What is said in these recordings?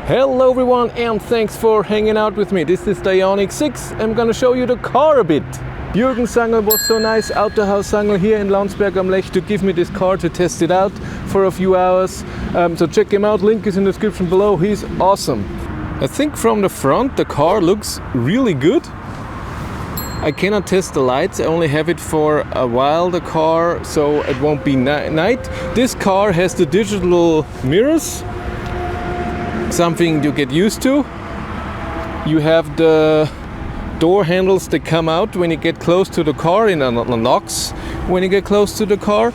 Hello everyone, and thanks for hanging out with me. This is the Ioniq 6. I'm gonna show you the car a bit. Jürgen Sangl was so nice, Autohaus Sangl here in Landsberg am Lech, to give me this car to test it out for a few hours. So check him out, link is in the description below. He's awesome. I think from the front the car looks really good. I cannot test the lights, I only have it for a while, the car, so it won't be night. This car has the digital mirrors, something to get used to. You have the door handles that come out when you get close to the car, and it unlocks when you get close to the car.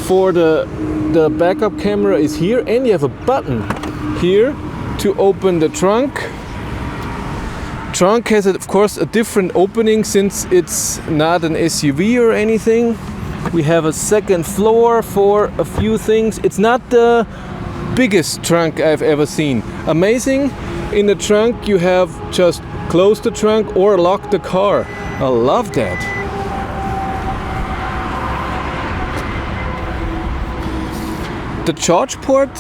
For the backup camera is here, and you have a button here to open the trunk. Trunk has, of course, a different opening since it's not an SUV or anything. We have a second floor for a few things. It's not the biggest trunk I've ever seen. Amazing. In the trunk you have just close the trunk or lock the car. I love that. The charge port,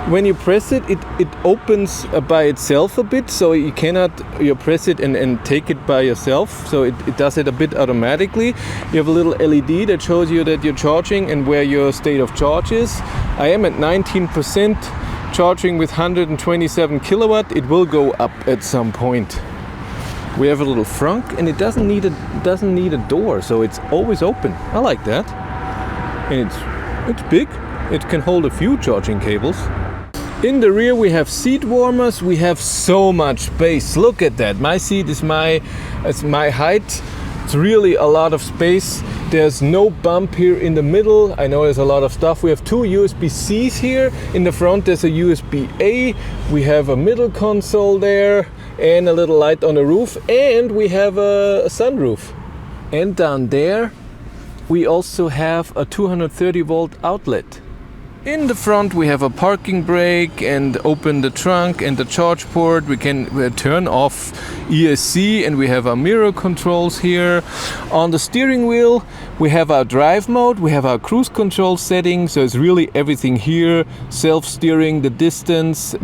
when you press it, it opens by itself a bit, so you cannot press it and take it by yourself, so it does it a bit automatically. You have a little LED that shows you that you're charging and where your state of charge is. I am at 19%, charging with 127 kilowatt. It will go up at some point. We have a little frunk, and it doesn't need a door, so it's always open. I like that. And it's big. It can hold a few charging cables. In the rear we have seat warmers. We have so much space. Look at that. My seat is my height. It's really a lot of space. There's no bump here in the middle. I know there's a lot of stuff. We have two USB-Cs here. In the front there's a USB-A. We have a middle console there and a little light on the roof, and we have a sunroof. And down there we also have a 230 volt outlet. In the front we have a parking brake and open the trunk and the charge port. We can turn off ESC, and we have our mirror controls here. On the steering wheel we have our drive mode, we have our cruise control settings, so it's really everything here. Self-steering, the distance,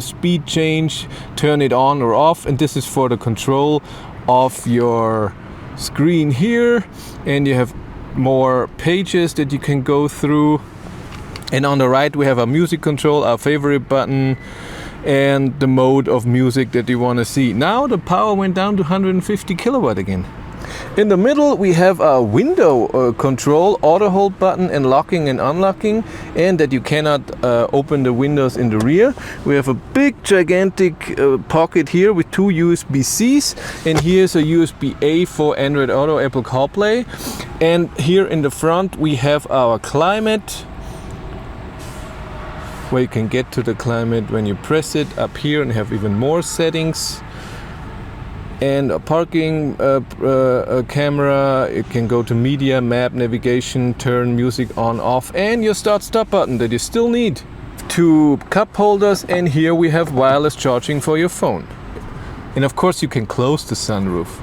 speed change, turn it on or off, and this is for the control of your screen here. And you have more pages that you can go through. And on the right we have our music control, our favorite button, and the mode of music that you want to see. Now the power went down to 150 kilowatt again. In the middle we have a window control, auto hold button, and locking and unlocking, and that you cannot open the windows in the rear. We have a big gigantic pocket here with two USB-Cs, and here's a USB-A for Android Auto, Apple CarPlay. And here in the front we have our climate, where you can get to the climate when you press it up here, and have even more settings. And a parking camera. You can go to media, map, navigation, turn music on, off, and your start-stop button that you still need. Two cup holders, and here we have wireless charging for your phone. And of course you can close the sunroof.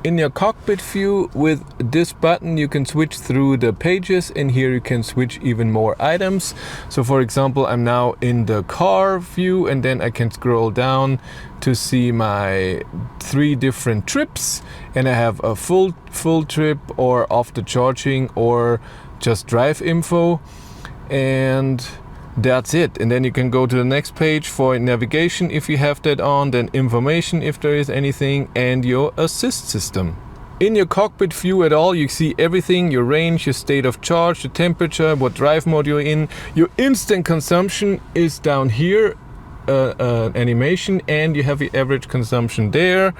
In your cockpit view, with this button you can switch through the pages, and here you can switch even more items. So for example, I'm now in the car view, and then I can scroll down to see my 3 different trips, and I have a full trip, or off the charging, or just drive info, and that's it. And then you can go to the next page for navigation if you have that on, then information if there is anything, and your assist system. In your cockpit view at all, you see everything: your range, your state of charge, the temperature, what drive mode you're in. Your instant consumption is down here, animation, and you have your average consumption there,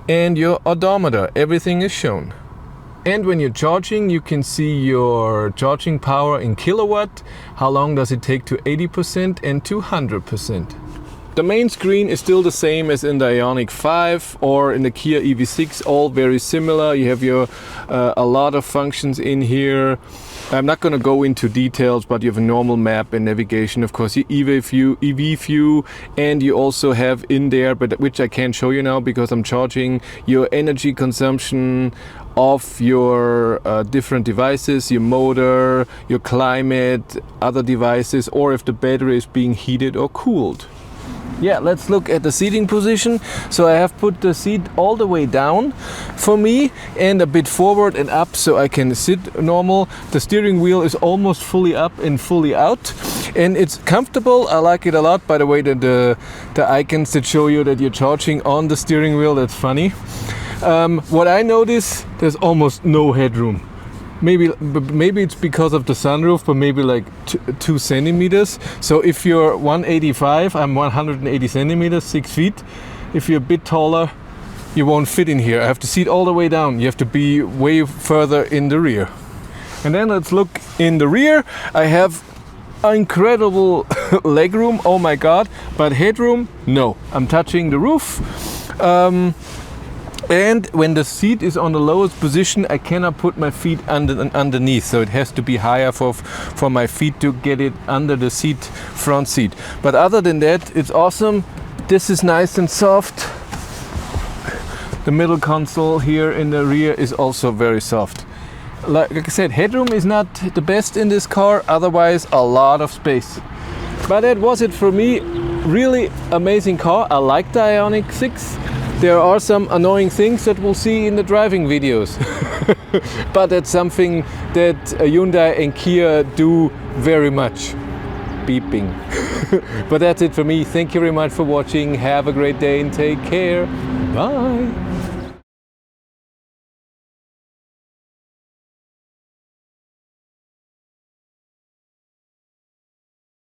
and your odometer. Everything is shown. And when you're charging, you can see your charging power in kilowatt, how long does it take to 80% and to 100%. The main screen is still the same as in the Ioniq 5 or in the Kia EV6, all very similar. You have your a lot of functions in here. I'm not going to go into details, but you have a normal map and navigation, of course, your EV view, and you also have in there, but which I can't show you now because I'm charging, your energy consumption of your different devices, your motor, your climate, other devices, or if the battery is being heated or cooled. Yeah, let's look at the seating position. So I have put the seat all the way down for me and a bit forward and up so I can sit normal. The steering wheel is almost fully up and fully out, and it's comfortable. I like it a lot. By the way, the icons that show you that you're charging on the steering wheel, that's funny. What I notice, there's almost no headroom. Maybe it's because of the sunroof, but maybe like 2 centimeters. So if you're 185, I'm 180 centimeters, 6 feet. If you're a bit taller, you won't fit in here. I have to seat all the way down. You have to be way further in the rear. And then let's look in the rear. I have incredible legroom, oh my god, but headroom, no. I'm touching the roof. And when the seat is on the lowest position, I cannot put my feet underneath, so it has to be higher for my feet to get it under the seat, front seat. But other than that, it's awesome. This is nice and soft. The middle console here in the rear is also very soft. Like I said, headroom is not the best in this car, otherwise a lot of space. But that was it for me. Really amazing car. I like the Ioniq 6. There are some annoying things that we'll see in the driving videos. But that's something that Hyundai and Kia do very much. Beeping. But that's it for me. Thank you very much for watching. Have a great day and take care. Bye.